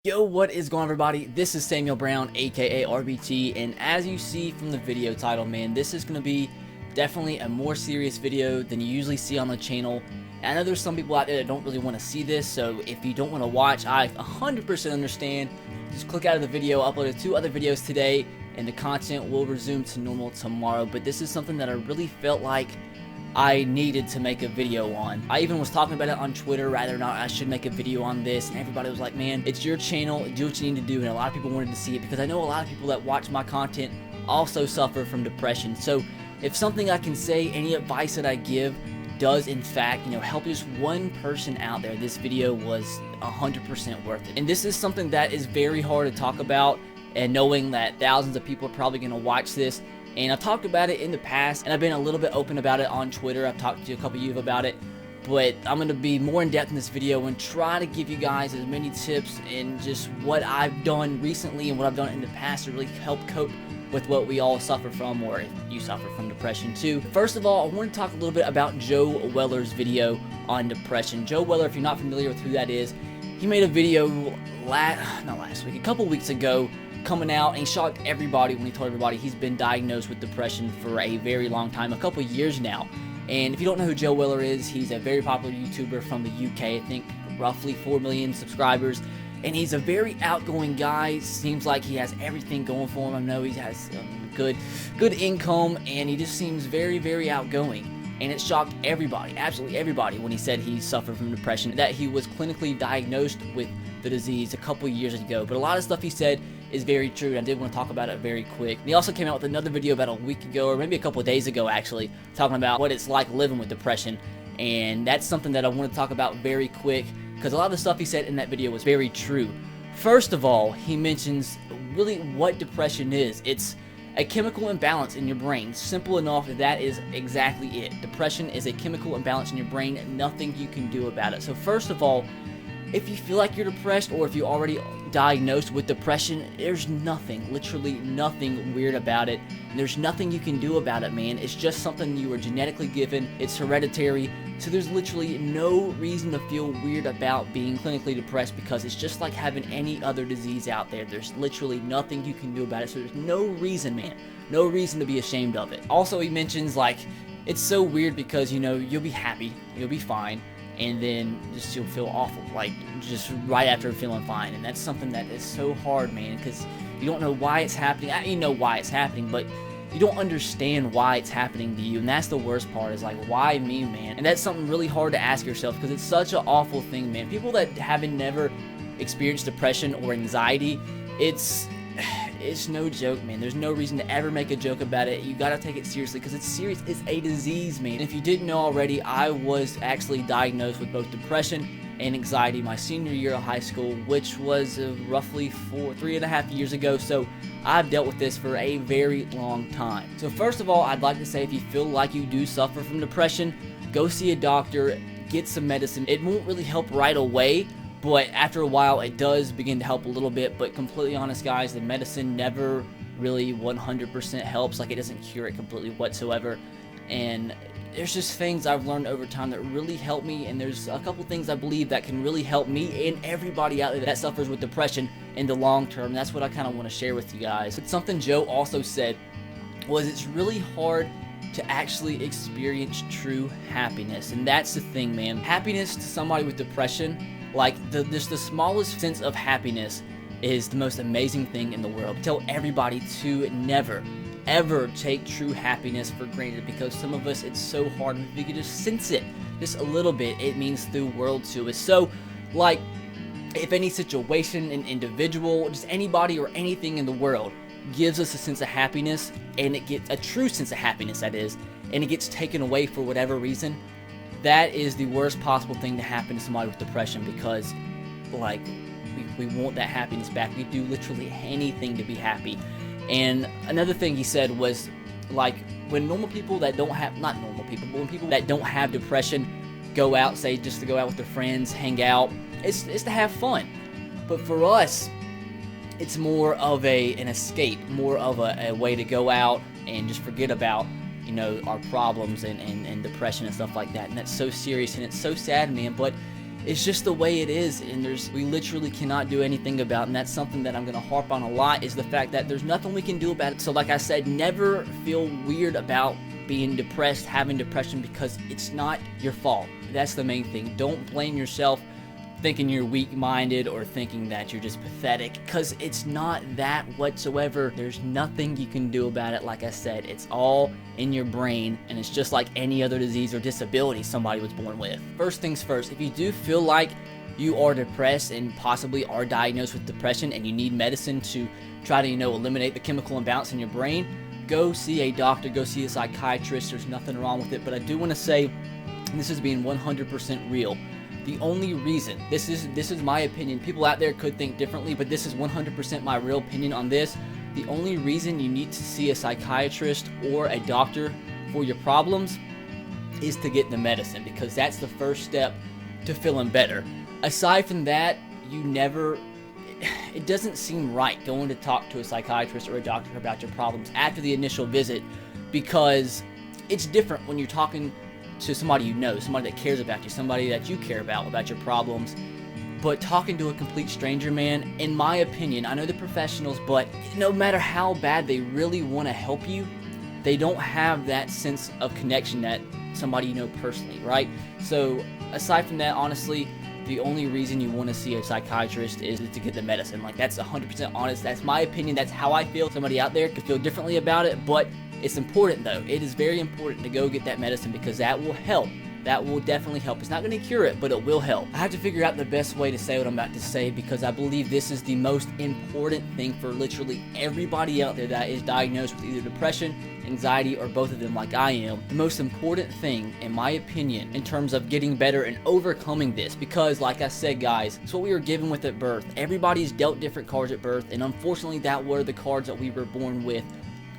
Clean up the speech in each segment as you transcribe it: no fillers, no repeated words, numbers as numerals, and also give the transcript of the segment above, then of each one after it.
Yo, what is going on, everybody? This is Samuel Brown, aka RBT, and as you see from the video title, man, this is going to be definitely a more serious video than you usually see on the channel. And I know there's some people out there that don't really want to see this, so if you don't want to watch, I 100% understand. Just click out of the video. I uploaded 2 other videos today, and the content will resume to normal tomorrow, but this is something that I really felt like I needed to make a video on. I even was talking about it on Twitter, whether or not I should make a video on this, and everybody was like, man, it's your channel, do what you need to do, and a lot of people wanted to see it because I know a lot of people that watch my content also suffer from depression. So if something I can say, any advice that I give does in fact, help just one person out there, this video was 100% worth it. And this is something that is very hard to talk about, and knowing that thousands of people are probably going to watch this. And I've talked about it in the past, and I've been a little bit open about it on Twitter. I've talked to a couple of you about it, but I'm going to be more in depth in this video and try to give you guys as many tips and just what I've done recently and what I've done in the past to really help cope with what we all suffer from, or if you suffer from depression too. First of all, I want to talk a little bit about Joe Weller's video on depression. Joe Weller, if you're not familiar with who that is, he made a video a couple weeks ago, coming out, and he shocked everybody when he told everybody he's been diagnosed with depression for a very long time, a couple years now. And if you don't know who Joe Weller is, he's a very popular YouTuber from the UK, I think roughly 4 million subscribers, and he's a very outgoing guy. Seems like he has everything going for him. I know he has good income, and he just seems very, very outgoing. And it shocked everybody, absolutely everybody, when he said he suffered from depression, that he was clinically diagnosed with the disease a couple years ago. But a lot of stuff he said is very true, and I did want to talk about it very quick. And he also came out with another video about a week ago, or maybe a couple of days ago actually, talking about what it's like living with depression. And that's something that I want to talk about very quick, because a lot of the stuff he said in that video was very true. First of all, he mentions really what depression is. It's a chemical imbalance in your brain. Simple enough, that is exactly it. Depression is a chemical imbalance in your brain, nothing you can do about it. So first of all, if you feel like you're depressed, or if you're already diagnosed with depression, there's nothing, literally nothing weird about it. There's nothing you can do about it, man. It's just something you were genetically given. It's hereditary. So there's literally no reason to feel weird about being clinically depressed, because it's just like having any other disease out there. There's literally nothing you can do about it. So there's no reason, man. No reason to be ashamed of it. Also, he mentions, like, it's so weird because, you'll be happy, you'll be fine, and then just you'll feel awful, like just right after feeling fine. And that's something that is so hard, man, because you don't know why it's happening. You know why it's happening, but you don't understand why it's happening to you. And that's the worst part, is like, why me, man? And that's something really hard to ask yourself, because it's such an awful thing, man. People that haven't never experienced depression or anxiety, it's no joke, man. There's no reason to ever make a joke about it. You gotta take it seriously, because it's serious. It's a disease, man. And if you didn't know already, I was actually diagnosed with both depression and anxiety my senior year of high school, which was roughly 3.5 years ago. So I've dealt with this for a very long time. So first of all, I'd like to say, if you feel like you do suffer from depression, go see a doctor, get some medicine. It won't really help right away, but after a while it does begin to help a little bit. But completely honest, guys, the medicine never really 100% helps. Like, it doesn't cure it completely whatsoever. And there's just things I've learned over time that really help me, and there's a couple things I believe that can really help me and everybody out there that suffers with depression in the long term. That's what I kind of want to share with you guys. But something Joe also said was, it's really hard to actually experience true happiness. And that's the thing, man. Happiness to somebody with depression, like just the smallest sense of happiness, is the most amazing thing in the world. Tell everybody to never, ever take true happiness for granted, because some of us, it's so hard. If we could just sense it just a little bit, it means the world to us. So, like, if any situation, an individual, just anybody or anything in the world gives us a sense of happiness, and it gets a true sense of happiness, that is, and it gets taken away for whatever reason, that is the worst possible thing to happen to somebody with depression, because, like, we want that happiness back. We do literally anything to be happy. And another thing he said was, like, when normal people that don't have, not normal people, but when people that don't have depression go out, say just to go out with their friends, hang out, it's to have fun. But for us, it's more of an escape, more of a way to go out and just forget about, our problems and depression and stuff like that. And that's so serious, and it's so sad, man. But It's just the way it is, and we literally cannot do anything about it. And that's something that I'm going to harp on a lot, is the fact that there's nothing we can do about it. So like I said, never feel weird about being depressed, having depression, because it's not your fault. That's the main thing. Don't blame yourself thinking you're weak-minded or thinking that you're just pathetic, because it's not that whatsoever. There's nothing you can do about it. Like I said, it's all in your brain, and it's just like any other disease or disability somebody was born with. First things first, if you do feel like you are depressed and possibly are diagnosed with depression and you need medicine to try to, eliminate the chemical imbalance in your brain, go see a doctor, go see a psychiatrist. There's nothing wrong with it. But I do want to say, and this is being 100% real, the only reason, this is my opinion, people out there could think differently, but this is 100% my real opinion on this. The only reason you need to see a psychiatrist or a doctor for your problems is to get the medicine, because that's the first step to feeling better. Aside from that, it doesn't seem right going to talk to a psychiatrist or a doctor about your problems after the initial visit, because it's different when you're talking to somebody you know, somebody that cares about you, somebody that you care about your problems. But talking to a complete stranger, man, in my opinion, I know the professionals, but no matter how bad they really want to help you, they don't have that sense of connection that somebody you know personally, right? So aside from that, honestly, the only reason you want to see a psychiatrist is to get the medicine. Like, that's 100% honest. That's my opinion. That's how I feel. Somebody out there could feel differently about it, but it's important, though. It is very important to go get that medicine, because that will help. That will definitely help. It's not going to cure it, but it will help. I have to figure out the best way to say what I'm about to say, because I believe this is the most important thing for literally everybody out there that is diagnosed with either depression, anxiety, or both of them like I am. The most important thing, in my opinion, in terms of getting better and overcoming this, because like I said, guys, it's what we were given with at birth. Everybody's dealt different cards at birth, and unfortunately that were the cards that we were born with,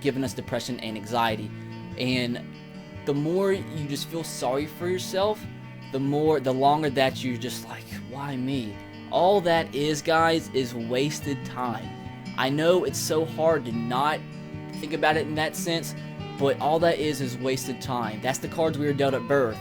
giving us depression and anxiety. And the more you just feel sorry for yourself, the longer that you're just like, why me? All that is, guys, is wasted time. I know it's so hard to not think about it in that sense, but all that is wasted time. That's the cards we were dealt at birth.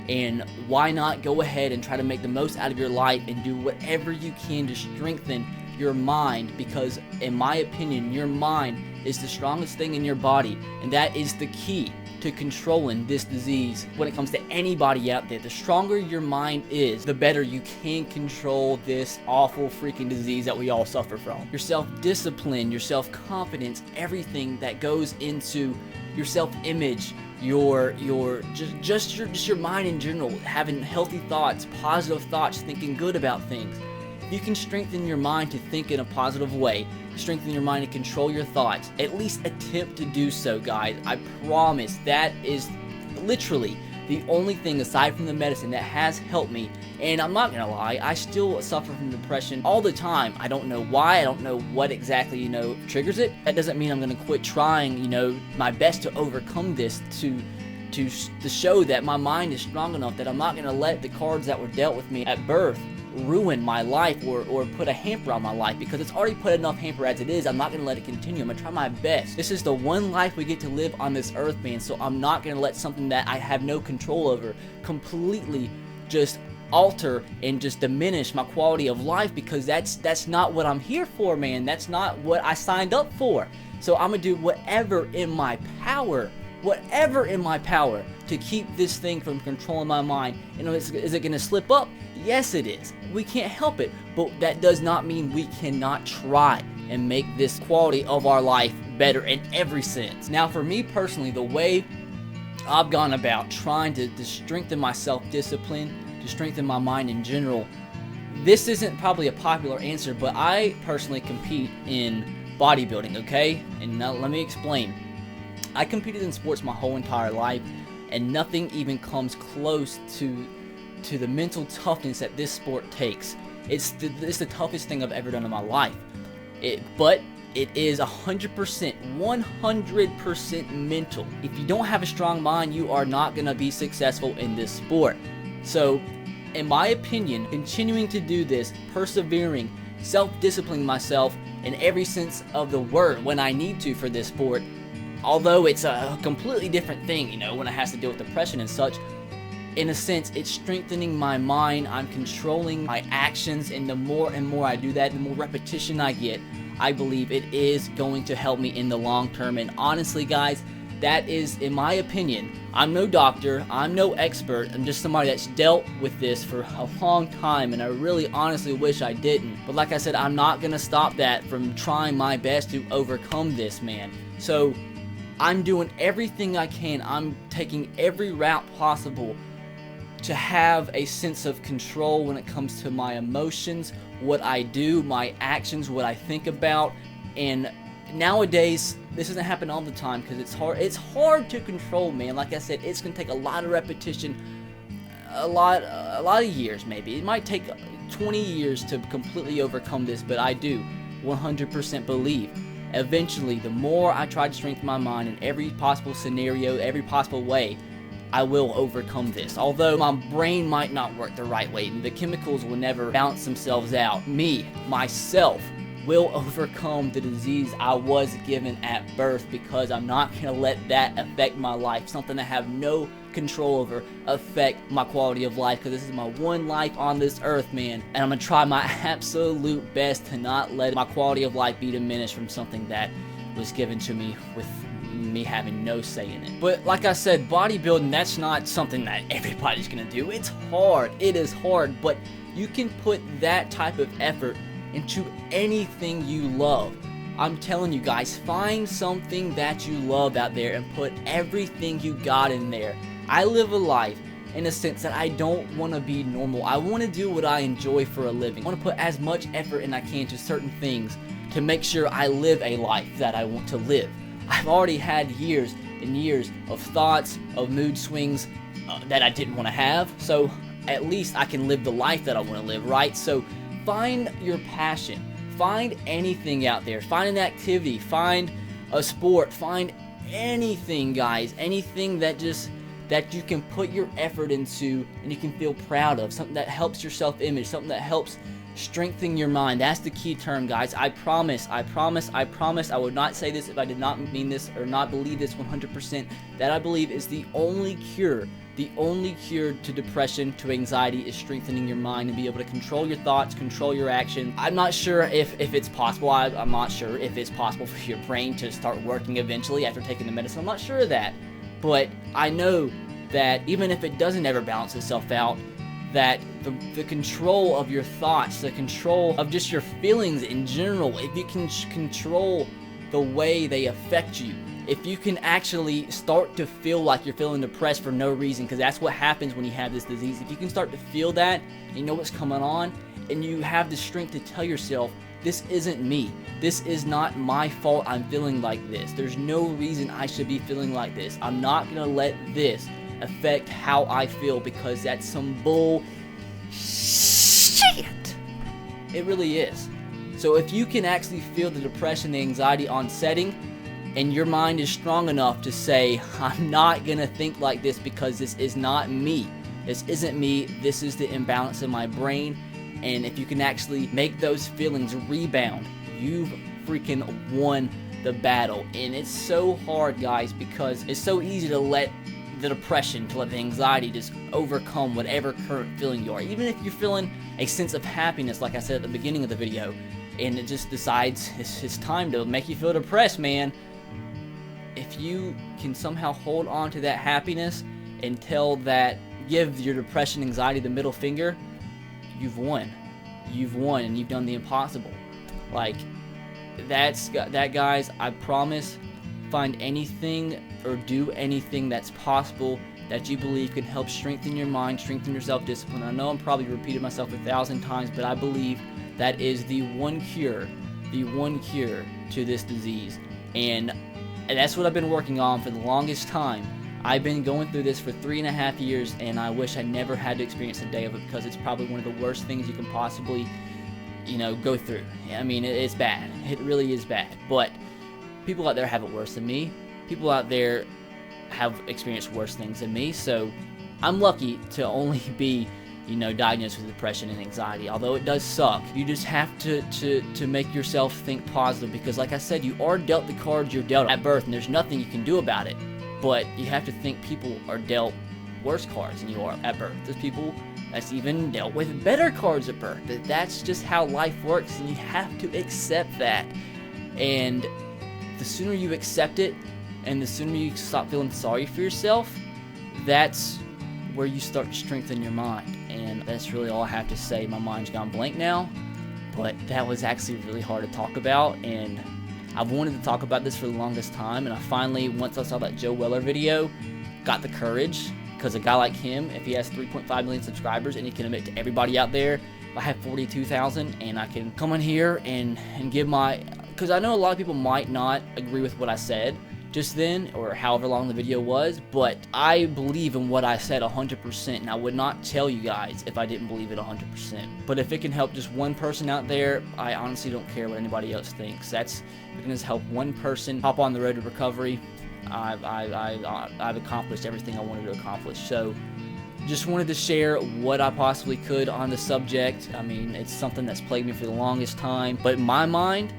And why not go ahead and try to make the most out of your life and do whatever you can to strengthen your mind, because in my opinion, your mind is the strongest thing in your body, and that is the key to controlling this disease. When it comes to anybody out there, the stronger your mind is, the better you can control this awful freaking disease that we all suffer from. Your self-discipline, your self-confidence, everything that goes into your self-image, your mind in general, having healthy thoughts, positive thoughts, thinking good about things. If you can strengthen your mind to think in a positive way, strengthen your mind to control your thoughts, at least attempt to do so, guys. I promise that is literally the only thing aside from the medicine that has helped me. And I'm not gonna lie, I still suffer from depression all the time. I don't know why, I don't know what exactly, triggers it. That doesn't mean I'm gonna quit trying, my best to overcome this, to show that my mind is strong enough that I'm not gonna let the cards that were dealt with me at birth ruin my life or put a hamper on my life, because it's already put enough hamper as it is. I'm not going to let it continue. I'm going to try my best. This is the one life we get to live on this earth, man, so I'm not going to let something that I have no control over completely just alter and just diminish my quality of life, because that's not what I'm here for, man. That's not what I signed up for. So I'm going to do whatever in my power to keep this thing from controlling my mind. Is it going to slip up? Yes, it is. We can't help it, but that does not mean we cannot try and make this quality of our life better in every sense. Now, for me personally, the way I've gone about trying to strengthen my self-discipline, to strengthen my mind in general, this isn't probably a popular answer, but I personally compete in bodybuilding, okay? And now let me explain. I competed in sports my whole entire life, and nothing even comes close to the mental toughness that this sport takes. It's the toughest thing I've ever done in my life. But it is 100% mental. If you don't have a strong mind, you are not going to be successful in this sport. So, in my opinion, continuing to do this, persevering, self-disciplining myself in every sense of the word when I need to for this sport, although it's a completely different thing, when it has to deal with depression and such, in a sense, it's strengthening my mind. I'm controlling my actions, and the more and more I do that, the more repetition I get, I believe it is going to help me in the long term. And honestly, guys, that is, in my opinion, I'm no doctor, I'm no expert, I'm just somebody that's dealt with this for a long time, and I really honestly wish I didn't. But like I said, I'm not gonna stop that from trying my best to overcome this, man. So I'm doing everything I can. I'm taking every route possible to have a sense of control when it comes to my emotions, what I do, my actions, what I think about. And nowadays, this doesn't happen all the time because it's hard to control, man. Like I said, it's gonna take a lot of repetition, a lot of years. Maybe it might take 20 years to completely overcome this, but I do 100% believe eventually, the more I try to strengthen my mind in every possible scenario, every possible way, I will overcome this. Although my brain might not work the right way, and the chemicals will never balance themselves out, myself, will overcome the disease I was given at birth, because I'm not going to let that affect my life. Something I have no control over affect my quality of life, because this is my one life on this earth, man. And I'm going to try my absolute best to not let my quality of life be diminished from something that was given to me with me having no say in it. But like I said, bodybuilding, that's not something that everybody's going to do. It's hard. It is hard, but you can put that type of effort into anything you love. I'm telling you guys, find something that you love out there and put everything you got in there. I live a life in a sense that I don't want to be normal. I want to do what I enjoy for a living. I want to put as much effort as I can to certain things to make sure I live a life that I want to live. I've already had years and years of thoughts, of mood swings that I didn't want to have, so at least I can live the life that I want to live, right? So find your passion. Find anything out there. Find an activity. Find a sport. Find anything, guys. Anything that you can put your effort into and you can feel proud of. Something that helps your self-image. Something that helps strengthen your mind. That's the key term, guys. I promise. I would not say this if I did not mean this or not believe this 100%. That I believe is the only cure. The only cure to depression, to anxiety, is strengthening your mind and be able to control your thoughts, control your action. I'm not sure if it's possible. I'm not sure if it's possible for your brain to start working eventually after taking the medicine. I'm not sure of that. But I know that even if it doesn't ever balance itself out, that the control of your thoughts, the control of just your feelings in general, if you can control the way they affect you, if you can actually start to feel like you're feeling depressed for no reason, because that's what happens when you have this disease. If you can start to feel that, you know what's coming on, and you have the strength to tell yourself, this isn't me. This is not my fault I'm feeling like this. There's no reason I should be feeling like this. I'm not going to let this affect how I feel, because that's some bull shit. It really is. So if you can actually feel the depression, the anxiety on setting, and your mind is strong enough to say, I'm not gonna think like this because this is not me. This isn't me. This is the imbalance in my brain. And if you can actually make those feelings rebound, you've freaking won the battle. And it's so hard, guys, because it's so easy to let the depression, to let the anxiety just overcome whatever current feeling you are. Even if you're feeling a sense of happiness, like I said at the beginning of the video, and it just decides it's time to make you feel depressed, man. If you can somehow hold on to that happiness and give your depression, anxiety the middle finger, you've won. You've won, and you've done the impossible. Like, that, guys, I promise. Find anything or do anything that's possible that you believe can help strengthen your mind, strengthen your self-discipline. I know I'm probably repeating myself 1,000 times, but I believe that is the one cure to this disease. And that's what I've been working on for the longest time. I've been going through this for 3.5 years, and I wish I never had to experience a day of it, because it's probably one of the worst things you can possibly, go through. I mean, it's bad. It really is bad. But people out there have it worse than me. People out there have experienced worse things than me. So I'm lucky to only be, diagnosed with depression and anxiety. Although it does suck, you just have to make yourself think positive, because like I said, you are dealt the cards you're dealt at birth, and there's nothing you can do about it. But you have to think people are dealt worse cards than you are at birth. There's people that's even dealt with better cards at birth. That's just how life works, and you have to accept that. And the sooner you accept it, and the sooner you stop feeling sorry for yourself, that's where you start to strengthen your mind. And that's really all I have to say. My mind's gone blank now, but that was actually really hard to talk about, and I've wanted to talk about this for the longest time, and I finally, once I saw that Joe Weller video, got the courage, because a guy like him, if he has 3.5 million subscribers and he can admit to everybody out there, I have 42,000, and I can come in here and give my, because I know a lot of people might not agree with what I said just then, or however long the video was, but I believe in what I said 100%, and I would not tell you guys if I didn't believe it 100%. But if it can help just one person out there, I honestly don't care what anybody else thinks. If it can just help one person hop on the road to recovery, I've accomplished everything I wanted to accomplish. So just wanted to share what I possibly could on the subject. I mean, it's something that's plagued me for the longest time, but in my mind,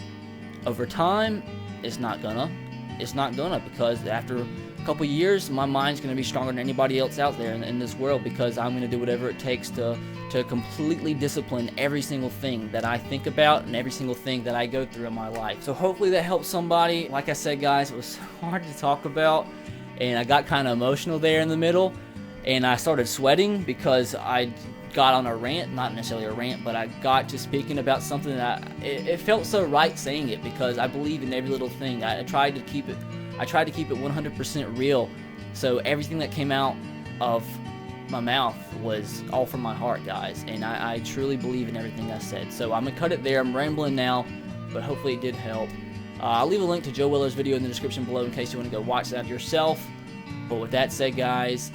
over time, it's not gonna, because after a couple years, my mind's gonna be stronger than anybody else out there in this world, because I'm gonna do whatever it takes to completely discipline every single thing that I think about and every single thing that I go through in my life. So hopefully that helps somebody. Like I said, guys, it was hard to talk about, and I got kind of emotional there in the middle, and I started sweating because I got on a rant, not necessarily a rant, but I got to speaking about something that it felt so right saying it, because I believe in every little thing. I tried to keep it 100% real, so everything that came out of my mouth was all from my heart, guys, and I truly believe in everything I said. So I'm gonna cut it there. I'm rambling now, but hopefully it did help. I'll leave a link to Joe Weller's video in the description below in case you want to go watch that yourself. But with that said, guys,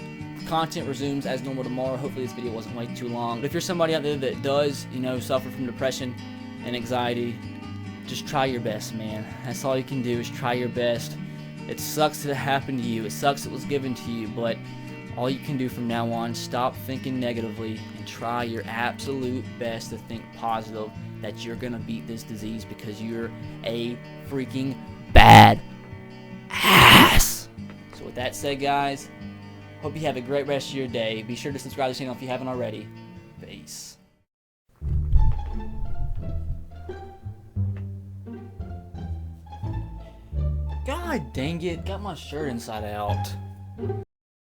content resumes as normal tomorrow. Hopefully this video wasn't way too long. But if you're somebody out there that does, suffer from depression and anxiety, just try your best, man. That's all you can do, is try your best. It sucks that it happened to you. It sucks it was given to you, but all you can do from now on, stop thinking negatively and try your absolute best to think positive, that you're gonna beat this disease, because you're a freaking bad ass. So with that said, guys, hope you have a great rest of your day. Be sure to subscribe to the channel if you haven't already. Peace. God dang it, got my shirt inside out.